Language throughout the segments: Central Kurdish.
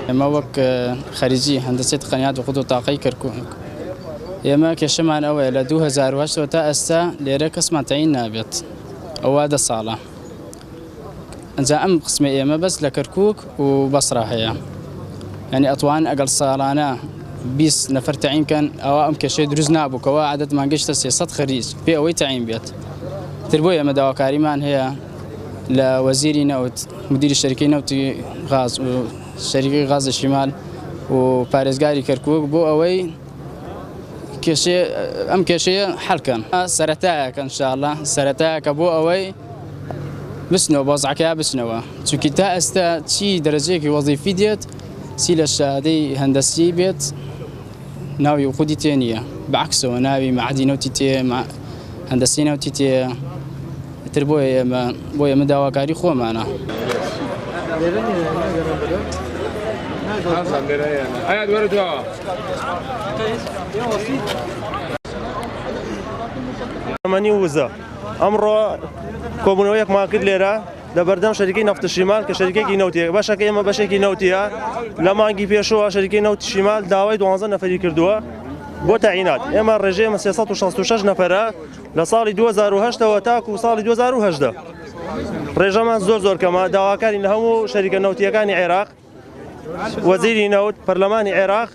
ئێمە وەک خەریجی هەندسەی تقنیات و خودو تاقەی کەرکووک ئێمە کێشەمان ئەوەیە لە 2008 تا ئێستا لێرە کەسمان تەعین نابێت ئەوە 10 ساڵە ئەنجا ئەم قسمە ئێمە بەس لە کەرکووک و بەسڕا هەیە یعنی ئەتوان ئەگەڵ ساڵانە 20 نەفەر تەعین کەن ئەوە ئەم کێشەی دروست نابووکەوە عادەتمان گەشتە 300 خەریج پێ ئەوەی تەعین بێت تر بۆ ئێمە داواکاریمان هەیە لە وەزیری نەوت مدیری شەریکەی نەوتی غاز و شەریکەی غازە شیمال و پارێزگاری کەرکووک بۆ ئەوەی ئەم کێشەیە حەڵکەن سەرەتایەکە ئینشاءڵڵا سەرەتایەکە بۆ ئەوەی بچنەوە بۆزعەکەیان بچنەوە چونکی تا ئێستا چی دەرەجەیەکی وەزیفی دێت چی لە شادەی هەندەسی بێت ناوی خودی تێ نییە بەعکسەوە ناوی مەعەدی نەوتی تێ هەندەسی نەوتی تێ تر بۆ ئێمە داواکاری خۆمانە ئەمەنی وزە ئەمڕۆ کۆبوونەوەیەکمان کرد لێرە لە بەردەم شەریکەی نەفتی شیمال کە شەریکێکی نەوتیە بەشەکە ئێمە بەشێکی نەوتیە لە مانگی پێشەوە شەریکەی نەوتی شیمال داوای 12 نەفەری کردووە بۆ تەعینات ئێمە ڕێژەیەمە 366 نەفەرە لە ساڵی 2008ەوە تاکو ساڵی 2010 ڕێژەمان زۆر کەمە داواکاری لە هەموو شەریکە نەوتیەکانی عێراق وەزیری نەوت پەرلەمانی عێراق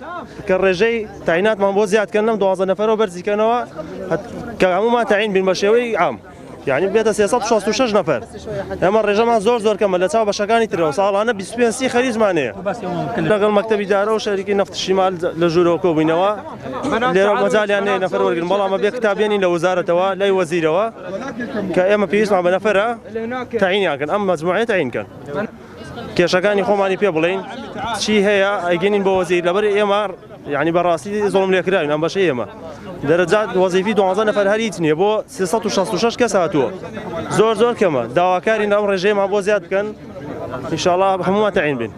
کە ڕێژەی تەعیناتمان بۆ زیادکەن لەم 12 نەفەرەوە بەرزیکەنەوە کە هەمومان تەعین بین بە شێوەی عام یعنی بێتە 366 نەفەر ئەمە ڕێژەمان زۆر کەمە لە چاو بەشەکانی ترەوە ساڵانە 25 خەریجمانەیە لەگەڵ مەکتەبی دارە و شەریکی نەفتی شیمال لە ژوورەوە کۆبووینەوە لێرە مەجالیان نەیە نەفەر وەرگن بەڵام بێ کتابێنی لە وەزارەتەوە لای وەزیرەوە کە ئێمە پێویستمان بە نەفەرە تەعینیان کەن ئەم مەجموعەیە تەعین کەن کێشەکانی خۆمانی پێ بڵین چی هەیە ئەیگەنین بۆ وەزیر لەبەر ئێمە یعنی بەڕاستی زۆڵم لێکراوین ئەم بەشەی ئێمە دەرەجات وەزیفی 12 نەفەر هەر هیچ نییە بۆ 366 کەس هاتووە زۆر کەمە داواکارین ئەم ڕێژەیەمان بۆ زیاد بکەن ئینشاءڵڵا هەموومان تەعین بین